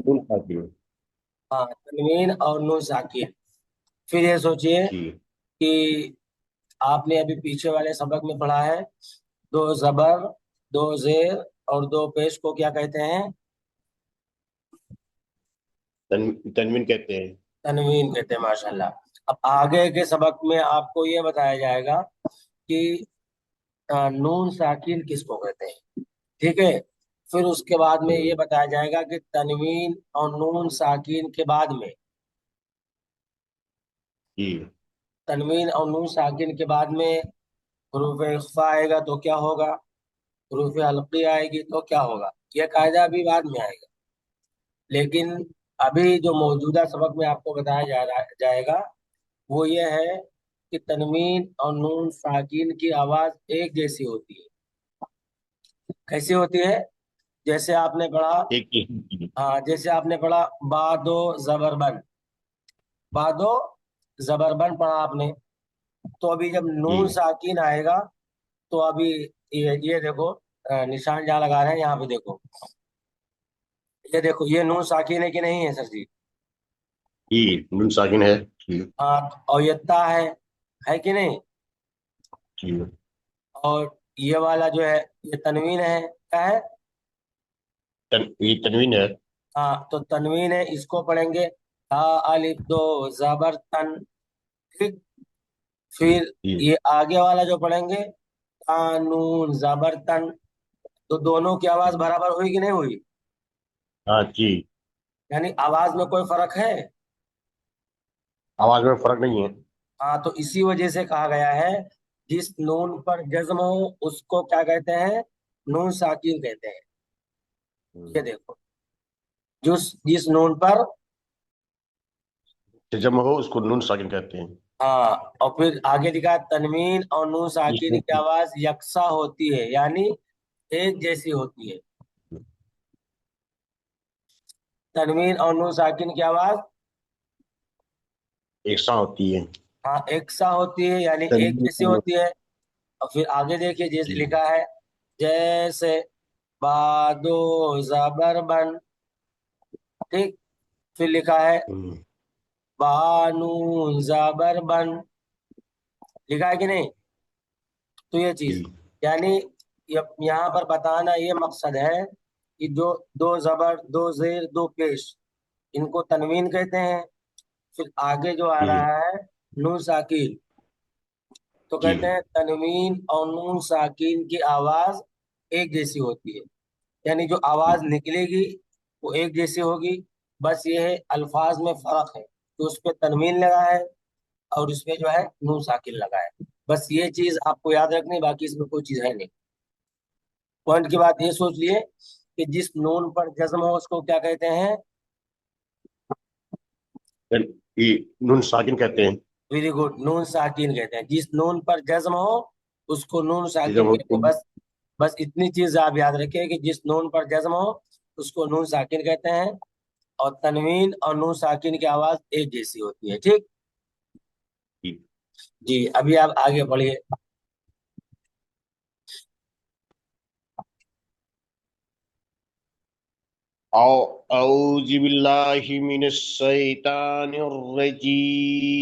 नून साकिन। हाँ, तनवीन और नून साकिन। फिर ये सोचिए जी। कि आपने अभी पीछे वाले सबक में पढ़ा है, दो जबर, दो जेर और दो पेश को क्या कहते हैं? तनवीन कहते हैं। तनवीन कहते हैं, माशाल्लाह। अब आगे के सबक में आपको ये बताया जाएगा कि नून साकिन किसको कहते हैं। ठीक है। फिर उसके बाद में ये हम्म। बताया जाएगा कि तनवीन और नून साकिन के बाद में, जी। तनवीन और नून साकिन के बाद में हरूफ इख्फा आएगा तो क्या होगा, हरूफ हल्की आएगी तो क्या होगा। यह कायदा अभी बाद में आएगा, लेकिन अभी जो मौजूदा सबक में आपको बताया जाएगा वो ये है कि तनवीन और नून साकिन की आवाज एक जैसी होती है। कैसी होती है? जैसे आपने पढ़ा, एक ही। हाँ, जैसे आपने पढ़ा बादो जबरबन, बादो जबरबन पढ़ा आपने। तो अभी जब नून जी। साकिन आएगा तो अभी ये देखो, निशान जहाँ लगा रहे हैं यहाँ पे देखो, ये देखो, ये नून साकिन है कि नहीं है सर जी? जी, नून साकिन है। जी। हाँ, और ये ता है कि नहीं? जी। और ये वाला जो है ये तनवीन है, क्या है? ये तनवीन है। हाँ, तो तनवीन है, इसको पढ़ेंगे ता अलिफ दो जबर तन। ठीक। फिर जी। ये आगे वाला जो पढ़ेंगे ता नून जबर तन, तो दोनों की आवाज बराबर हुई कि नहीं हुई? हाँ जी। यानी आवाज में कोई फर्क है? आवाज में फर्क नहीं है। हाँ, तो इसी वजह से कहा गया है जिस नून पर जज्म हो उसको क्या कहते हैं? नून साकिन कहते हैं। ये हम्म। देखो, जिस जिस नून पर, जम हो उसको नून साकिन कहते हैं। हाँ, और फिर आगे लिखा है तनवीन और नून साकिन की जिसमें आवाज यकसा होती है, यानी एक जैसी होती है। तनवीन और नून साकिन की आवाज, एक सा होती है। हाँ, एक सा होती है, यानी एक तनवीन जैसी होती है। और फिर आगे देखिए, जैसे जी। लिखा है जैसे बादो जबर बन। ठीक। फिर लिखा है हम्म। बानू जबर बन, लिखा है कि नहीं? तो ये चीज, जी। यानी यहाँ पर बताना ये मकसद है कि जो दो जबर, दो जेर, दो पेश, इनको तनवीन कहते हैं। फिर आगे जो आ जी। रहा है नून साकिन, तो जी। कहते हैं तनवीन और नून साकिन की आवाज एक जैसी होती है, यानी जो आवाज निकलेगी वो एक जैसी होगी। बस ये है अल्फाज में फर्क है, तो उस पे तनवीन लगा है और उसमें जो है नून साकिन लगा है। बस ये चीज आपको याद रखनी, बाकी इसमें कोई चीज है नहीं। पॉइंट की बात ये सोच लिए कि जिस नून पर जज्म हो उसको क्या कहते हैं? ये नून साकिन कहते हैं। वेरी गुड, नून साकिन कहते हैं। जिस नून पर जज्म हो उसको नून जब साकिन कहते हैं। बस, बस इतनी चीज आप याद रखिए कि जिस नून पर जज्म हो उसको नून साकिन कहते हैं, और तनवीन और नून साकिन की आवाज एक जैसी होती है। ठीक। जी, अभी आप आगे बढ़िए। औ औज़ु बिल्लाहि मिनश शैतानिर रजीम।